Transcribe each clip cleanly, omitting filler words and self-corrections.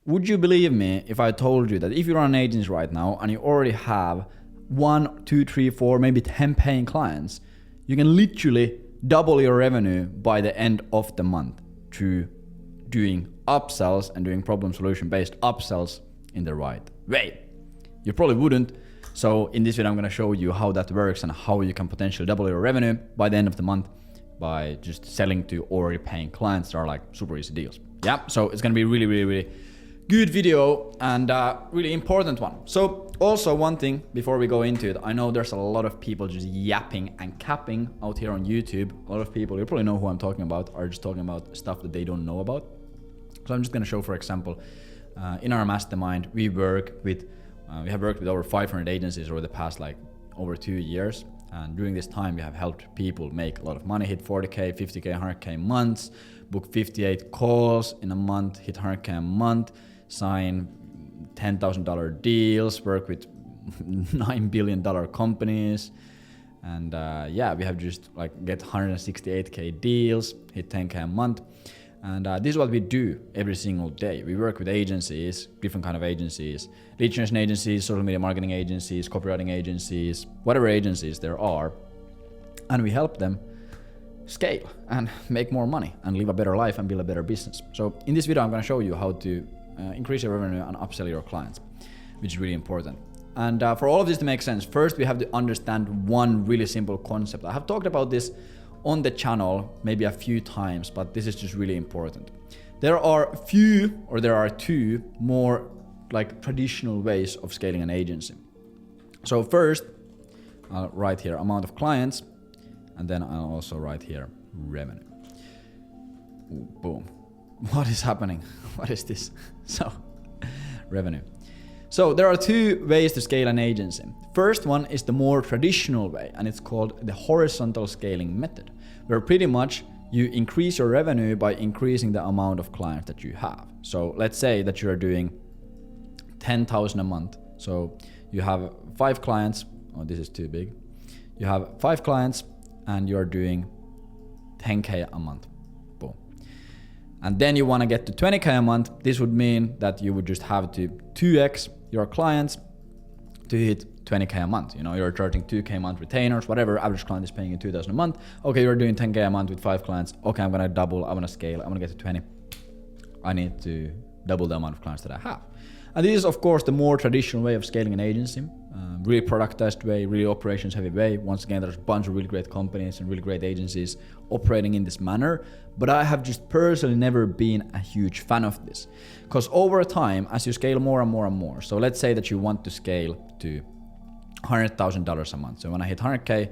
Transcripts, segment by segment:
Would you believe me if I told you that if you run an agency right now and you already have 1, 2, 3, 4, maybe 10 paying clients, you can literally double your revenue by the end of the month through doing upsells and doing problem solution based upsells in the right way? You probably wouldn't. So in this video, I'm going to show you how that works and how you can potentially double your revenue by the end of the month by just selling to already paying clients that are like super easy deals. Yeah, so it's going to be really good video and really important one. So also one thing before we go into it, I know there's a lot of people just yapping and capping out here on YouTube. A lot of people, you probably know who I'm talking about, are just talking about stuff that they don't know about. So I'm just going to show, for example, in our mastermind, we have worked with over 500 agencies over the past over 2 years. And during this time, we have helped people make a lot of money, hit 40K, 50K, 100K months, book 58 calls in a month, hit 100K a month, sign $10,000 deals, work with $9 billion companies. And we have just get 168K deals, hit 10K a month. And this is what we do every single day. We work with agencies, different kind of agencies, lead generation agencies, social media marketing agencies, copywriting agencies, whatever agencies there are. And we help them scale and make more money and live a better life and build a better business. So in this video, I'm going to show you how to increase your revenue and upsell your clients, which is really important. And for all of this to make sense, first we have to understand one really simple concept. I have talked about this on the channel maybe a few times, but this is just really important. There are two more traditional ways of scaling an agency. So first, I'll write here amount of clients, and then I'll also write here revenue. Ooh, boom. What is happening? What is this? So, revenue. So there are two ways to scale an agency. First one is the more traditional way, and it's called the horizontal scaling method, where pretty much you increase your revenue by increasing the amount of clients that you have. So let's say that you're doing 10,000 a month. So you have 5 clients. Oh, this is too big. You have 5 clients and you're doing 10K a month. Boom. And then you want to get to 20K a month. This would mean that you would just have to 2x your clients to hit 20K a month. You know, you're charging 2K a month retainers, whatever, average client is paying you 2,000 a month. Okay, you're doing 10K a month with 5 clients. Okay, I'm gonna double, I'm gonna scale, I'm gonna get to 20. I need to double the amount of clients that I have. And this is of course the more traditional way of scaling an agency, really productized way, really operations heavy way. Once again, there's a bunch of really great companies and really great agencies operating in this manner, but I have just personally never been a huge fan of this. Because over time, as you scale more and more and more, so let's say that you want to scale to $100,000 a month. So when I hit 100K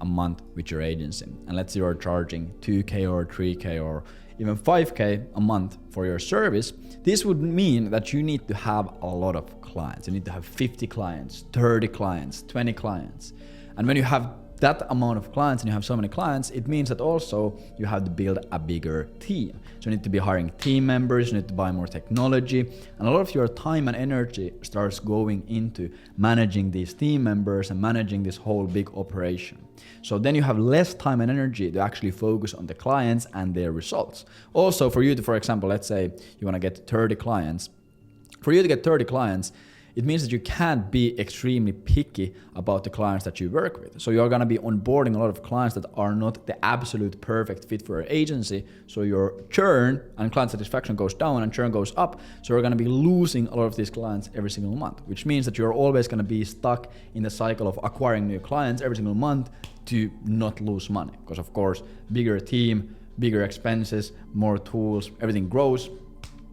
a month with your agency, and let's say you're charging 2K or 3K or even 5K a month for your service, this would mean that you need to have a lot of clients. You need to have 50 clients, 30 clients, 20 clients. And when you have that amount of clients and you have so many clients, it means that also you have to build a bigger team. So you need to be hiring team members, you need to buy more technology, and a lot of your time and energy starts going into managing these team members and managing this whole big operation. So then you have less time and energy to actually focus on the clients and their results. Also for you to, for example, let's say you want to get 30 clients. For you to get 30 clients, it means that you can't be extremely picky about the clients that you work with. So you're gonna be onboarding a lot of clients that are not the absolute perfect fit for your agency. So your churn and client satisfaction goes down and churn goes up. So you're gonna be losing a lot of these clients every single month, which means that you're always gonna be stuck in the cycle of acquiring new clients every single month to not lose money. Because of course, bigger team, bigger expenses, more tools, everything grows.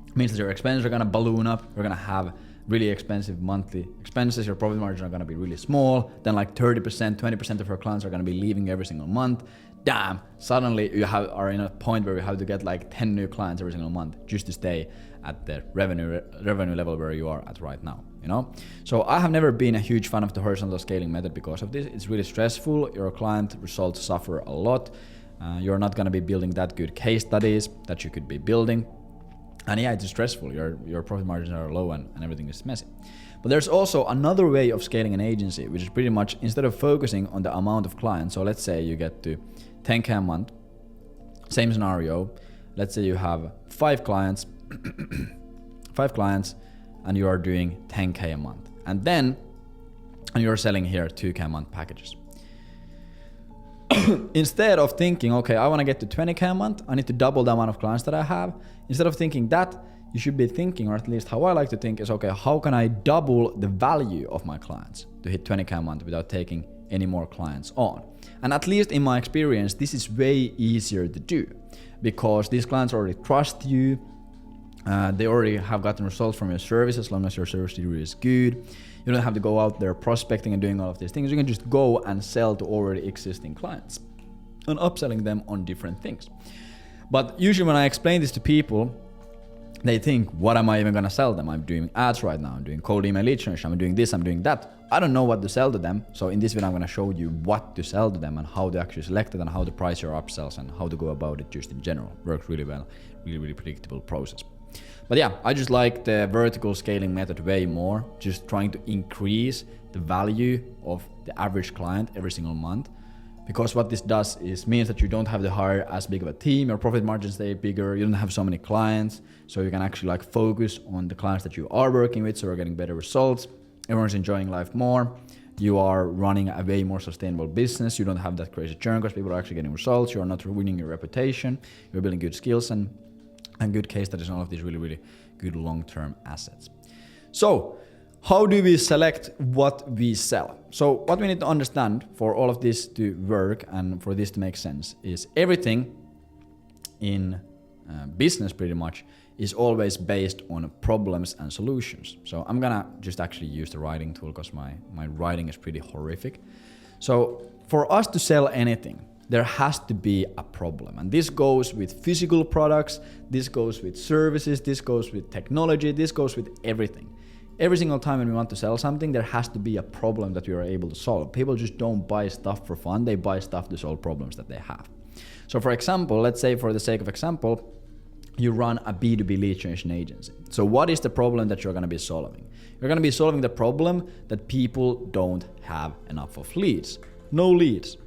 It means that your expenses are gonna balloon up. You're gonna have really expensive monthly expenses, your profit margin are gonna be really small, then 30%, 20% of your clients are gonna be leaving every single month. Damn, suddenly you are in a point where you have to get 10 new clients every single month just to stay at the revenue level where you are at right now, you know? So I have never been a huge fan of the horizontal scaling method because of this. It's really stressful, your client results suffer a lot, you're not gonna be building that good case studies that you could be building. And yeah, it's stressful, your profit margins are low and everything is messy. But there's also another way of scaling an agency, which is pretty much instead of focusing on the amount of clients, so let's say you get to 10K a month, same scenario, let's say you have 5 clients 5 clients, and you are doing 10K a month. And then, and you're selling here 2K a month packages. Instead of thinking, okay, I want to get to 20K a month, I need to double the amount of clients that I have. Instead of thinking that, you should be thinking, or at least how I like to think is, okay, how can I double the value of my clients to hit 20K a month without taking any more clients on? And at least in my experience, this is way easier to do because these clients already trust you. They already have gotten results from your service as long as your service delivery is good. You don't have to go out there prospecting and doing all of these things. You can just go and sell to already existing clients and upselling them on different things. But usually when I explain this to people, they think, what am I even gonna sell them? I'm doing ads right now, I'm doing cold email lead generation, I'm doing this, I'm doing that. I don't know what to sell to them. So in this video, I'm gonna show you what to sell to them and how to actually select it and how to price your upsells and how to go about it just in general. Works really well, really predictable process. But yeah, I just like the vertical scaling method way more, just trying to increase the value of the average client every single month. Because what this does is means that you don't have to hire as big of a team, your profit margins stay bigger, you don't have so many clients, so you can actually like focus on the clients that you are working with, so you're getting better results, everyone's enjoying life more, you are running a way more sustainable business, you don't have that crazy churn because people are actually getting results, you are not ruining your reputation, you're building good skills and good case studies and all of these really good long-term assets. So how do we select what we sell? So what we need to understand for all of this to work and for this to make sense is everything in business pretty much is always based on problems and solutions. So I'm gonna just actually use the writing tool because my writing is pretty horrific. So for us to sell anything, there has to be a problem. And this goes with physical products, this goes with services, this goes with technology, this goes with everything. Every single time when we want to sell something, there has to be a problem that we are able to solve. People just don't buy stuff for fun, they buy stuff to solve problems that they have. So for example, let's say for the sake of example, you run a B2B lead generation agency. So what is the problem that you're gonna be solving? You're gonna be solving the problem that people don't have enough of leads. No leads.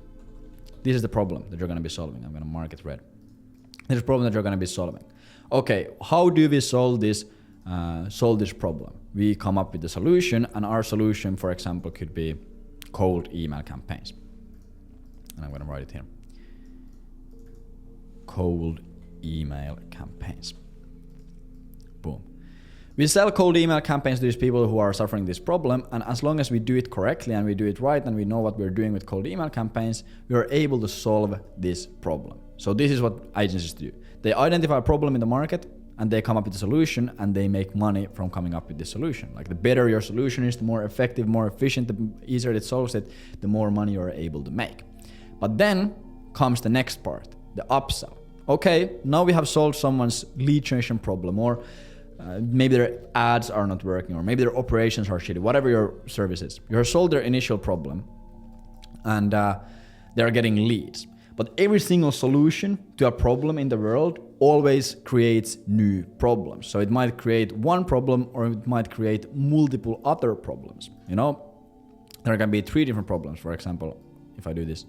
This is the problem that you're gonna be solving. I'm gonna mark it red. This is a problem that you're gonna be solving. Okay, how do we solve this problem? We come up with a solution, and our solution, for example, could be cold email campaigns. And I'm gonna write it here. Cold email campaigns. Boom. We sell cold email campaigns to these people who are suffering this problem, and as long as we do it correctly and we do it right and we know what we're doing with cold email campaigns, we are able to solve this problem. So this is what agencies do. They identify a problem in the market and they come up with a solution and they make money from coming up with this solution. Like the better your solution is, the more effective, more efficient, the easier it solves it, the more money you're able to make. But then comes the next part, the upsell. Okay, now we have solved someone's lead generation problem, or maybe their ads are not working, or maybe their operations are shitty, whatever your service is. You have solved their initial problem and they're getting leads. But every single solution to a problem in the world always creates new problems. So it might create one problem or it might create multiple other problems. You know, there can be 3 different problems. For example, if I do this,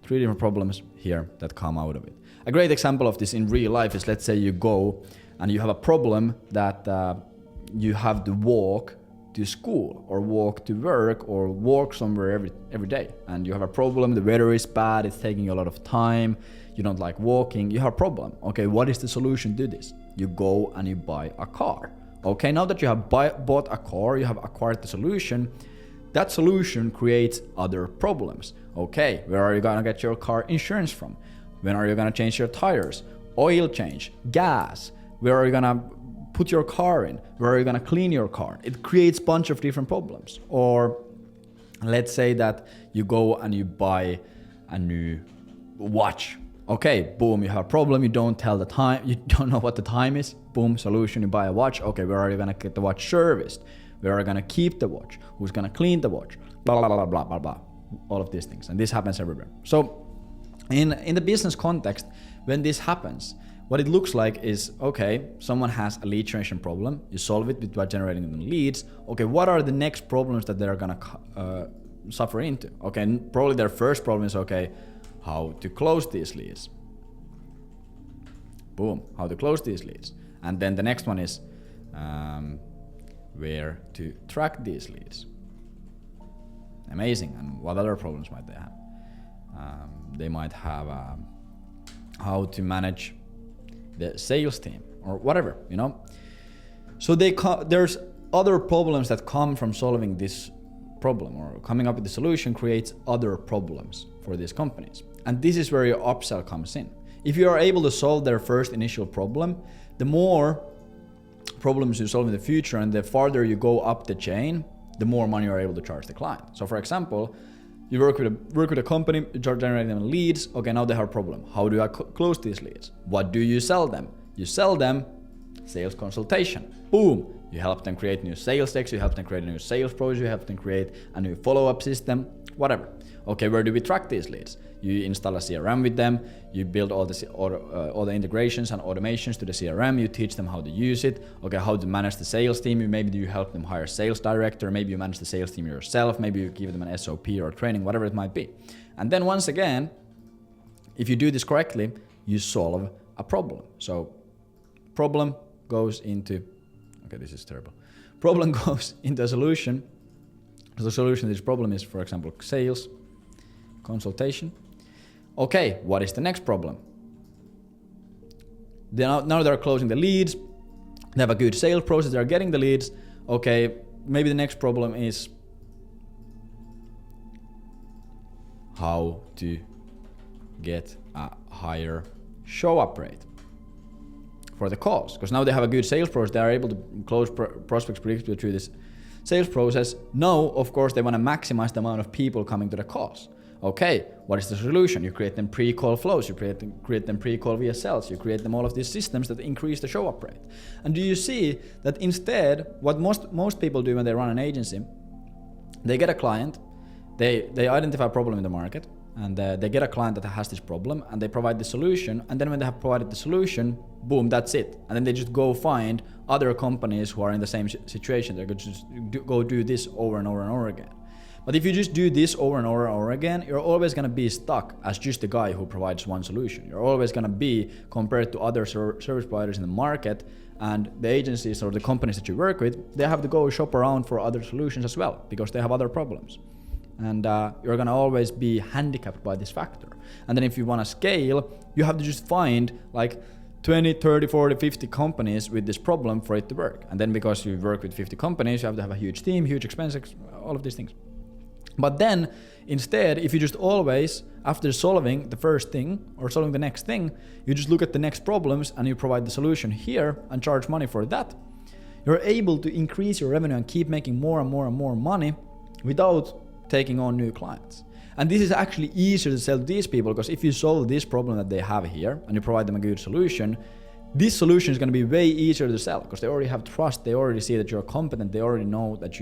3 different problems here that come out of it. A great example of this in real life is, let's say you go and you have a problem that you have to walk to school or walk to work or walk somewhere every day, and you have a problem, the weather is bad, it's taking a lot of time, you don't like walking, you have a problem. Okay, what is the solution to this? You go and you buy a car. Okay, now that you have bought a car, you have acquired the solution, that solution creates other problems. Okay, where are you gonna get your car insurance from? When are you gonna change your tires? Oil change, gas, where are you gonna put your car in? Where are you gonna clean your car? It creates a bunch of different problems. Or let's say that you go and you buy a new watch. Okay, boom, you have a problem, you don't tell the time, you don't know what the time is. Boom, solution, you buy a watch. Okay, where are you gonna get the watch serviced? Where are you gonna keep the watch? Who's gonna clean the watch? Blah, blah, blah, blah, blah, blah. All of these things. And this happens everywhere. So in the business context, when this happens, what it looks like is, okay, someone has a lead generation problem, you solve it by generating them leads. Okay, what are the next problems that they're gonna suffer into? Okay, and probably their first problem is, okay, how to close these leads. Boom, how to close these leads. And then the next one is, where to track these leads. Amazing. And what other problems might they have? They might have how to manage the sales team or whatever, you know. So there's other problems that come from solving this problem, or coming up with the solution creates other problems for these companies. And this is where your upsell comes in. If you are able to solve their first initial problem, the more problems you solve in the future and the farther you go up the chain, the more money you're able to charge the client. So for example, you work with a company, you start generating them leads. Okay, now they have a problem. How do I close these leads? What do you sell them? You sell them sales consultation. Boom! You help them create new sales decks, you help them create a new sales process, you help them create a new follow-up system, whatever. Okay, where do we track these leads? You install a CRM with them, you build all the integrations and automations to the CRM, you teach them how to use it, okay, how to manage the sales team, maybe you help them hire a sales director, maybe you manage the sales team yourself, maybe you give them an SOP or training, whatever it might be. And then once again, if you do this correctly, you solve a problem. So problem goes into, okay, this is terrible. Problem goes into a solution. The solution to this problem is, for example, sales consultation. Okay, what is the next problem? Now they're closing the leads. They have a good sales process. They're getting the leads. Okay, maybe the next problem is how to get a higher show-up rate for the calls. Because now they have a good sales process. They are able to close prospects predictably through this sales process. Now, of course, they want to maximize the amount of people coming to the calls. Okay, what is the solution? You create them pre-call flows, you create them pre-call VSLs, you create them all of these systems that increase the show-up rate. And do you see that instead, what most people do when they run an agency, they get a client, they identify a problem in the market, and they get a client that has this problem, and they provide the solution, and then when they have provided the solution, boom, that's it. And then they just go find other companies who are in the same situation. They're going to just go do this over and over and over again. But if you just do this over and over and over again, you're always going to be stuck as just the guy who provides one solution. You're always going to be compared to other service providers in the market, and the agencies or the companies that you work with, they have to go shop around for other solutions as well because they have other problems. And you're going to always be handicapped by this factor. And then if you want to scale, you have to just find like 20, 30, 40, 50 companies with this problem for it to work. And then because you work with 50 companies, you have to have a huge team, huge expenses, all of these things. But then instead, if you just always, after solving the first thing or solving the next thing, you just look at the next problems and you provide the solution here and charge money for that, you're able to increase your revenue and keep making more and more and more money without taking on new clients. And this is actually easier to sell to these people because if you solve this problem that they have here and you provide them a good solution, this solution is going to be way easier to sell because they already have trust, they already see that you're competent, they already know that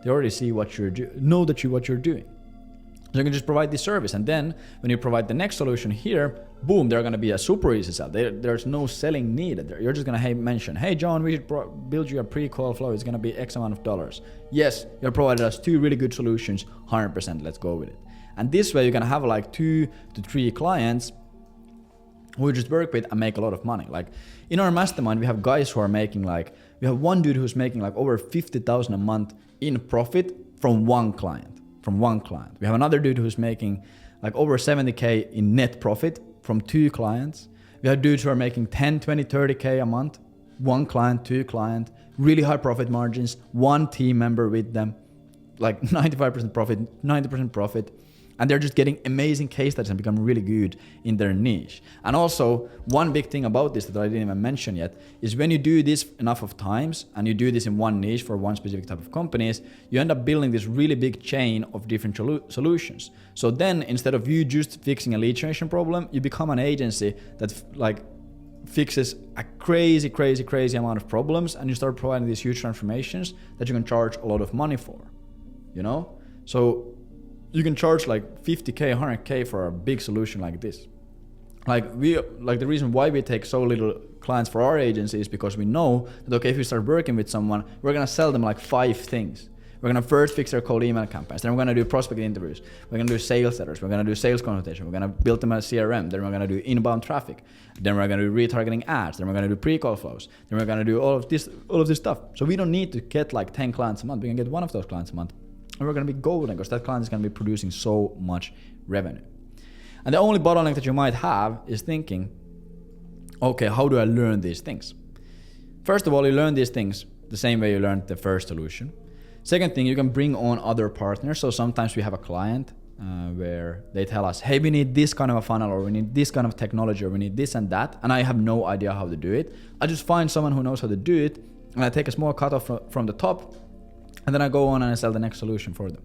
they already see what you're what you're doing. So you can just provide this service, and then when you provide the next solution here, boom, they're going to be a super easy sell. There's no selling needed there. You're just going to mention, hey John, we should build you a pre-call flow. It's going to be X amount of dollars. Yes, you provided us 2 really good solutions, 100%. Let's go with it. And this way, you're going to have like 2 to 3 clients who you just work with and make a lot of money. Like in our mastermind, we have guys who are making we have one dude who's making like over 50,000 a month in profit from one client. We have another dude who's making like over 70K in net profit from 2 clients. We have dudes who are making 10, 20, 30K a month, 1 client, 2 client, really high profit margins, 1 team member with them, like 95% profit, 90% profit. And they're just getting amazing case studies and become really good in their niche. And also, one big thing about this that I didn't even mention yet is when you do this enough of times and you do this in one niche for one specific type of companies, you end up building this really big chain of different solutions. So then instead of you just fixing a lead generation problem, you become an agency that fixes a crazy amount of problems, and you start providing these huge transformations that you can charge a lot of money for, you know? So you can charge like 50K, 100K for a big solution like this. The reason why we take so little clients for our agency is because we know that, okay, if we start working with someone, we're going to sell them like 5 things. We're gonna first fix their cold email campaigns. Then we're gonna do prospect interviews. We're gonna do sales letters. We're gonna do sales consultation. We're gonna build them a CRM. Then we're gonna do inbound traffic. Then we're gonna do retargeting ads. Then we're gonna do pre-call flows. Then we're gonna do all of this stuff. So we don't need to get like 10 clients a month. We can get one of those clients a month, and we're gonna be golden because that client is gonna be producing so much revenue. And the only bottleneck that you might have is thinking, okay, how do I learn these things? First of all, you learn these things the same way you learned the first solution. Second thing, you can bring on other partners. So sometimes we have a client where they tell us, hey, we need this kind of a funnel, or we need this kind of technology, or we need this and that, and I have no idea how to do it. I just find someone who knows how to do it, and I take a small cut off from the top, and then I go on and I sell the next solution for them.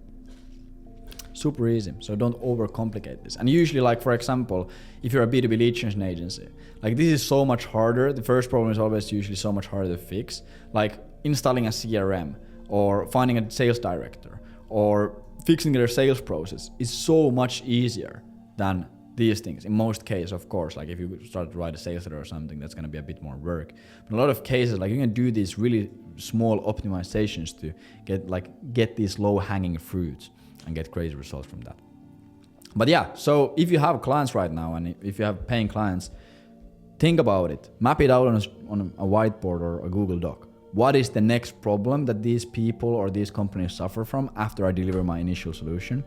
Super easy. So don't overcomplicate this. And usually, like for example, if you're a B2B lead generation agency, like this is so much harder. The first problem is always usually so much harder to fix. Like installing a CRM or finding a sales director or fixing their sales process is so much easier than these things. In most cases, of course, like if you start to write a sales letter or something, that's going to be a bit more work. But in a lot of cases, like you can do these really small optimizations to get these low hanging fruits and get crazy results from that. But yeah, so if you have clients right now and if you have paying clients, think about it. Map it out on a whiteboard or a Google Doc. What is the next problem that these people or these companies suffer from after I deliver my initial solution?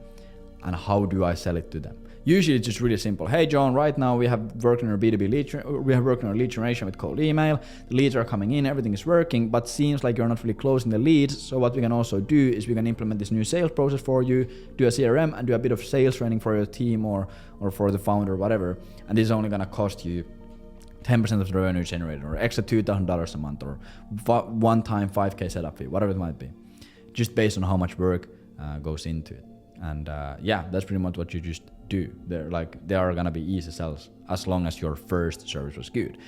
And how do I sell it to them? Usually it's just really simple. Hey John, right now we have worked on our B2B lead generation with cold email. The leads are coming in, everything is working, but seems like you're not really closing the leads. So what we can also do is we can implement this new sales process for you, do a CRM and do a bit of sales training for your team or for the founder or whatever. And this is only gonna cost you 10% of the revenue generated, or extra $2,000 a month, or one-time 5K setup fee, whatever it might be, just based on how much work goes into it. And yeah, that's pretty much what you just do. They are gonna be easy sells as long as your first service was good.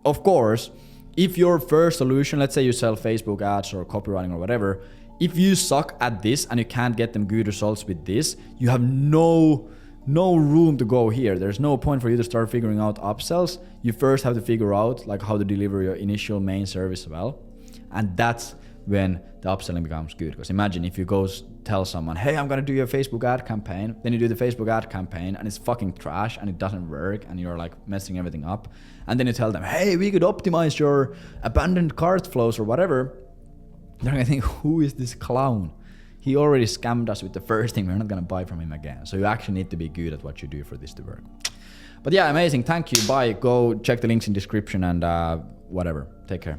Of course, if your first solution, let's say you sell Facebook ads or copywriting or whatever, if you suck at this and you can't get them good results with this, you have no room to go here. There's no point for you to start figuring out upsells. You first have to figure out like how to deliver your initial main service well, and that's when the upselling becomes good. Because imagine if you go tell someone, hey, I'm gonna do your Facebook ad campaign, then you do the Facebook ad campaign and it's fucking trash and it doesn't work and you're like messing everything up, and then you tell them, hey, we could optimize your abandoned cart flows or whatever. They're gonna think, who is this clown? He already scammed us with the first thing. We're not gonna buy from him again. So you actually need to be good at what you do for this to work. But yeah, amazing. Thank you. Bye. Go check the links in description and whatever. Take care.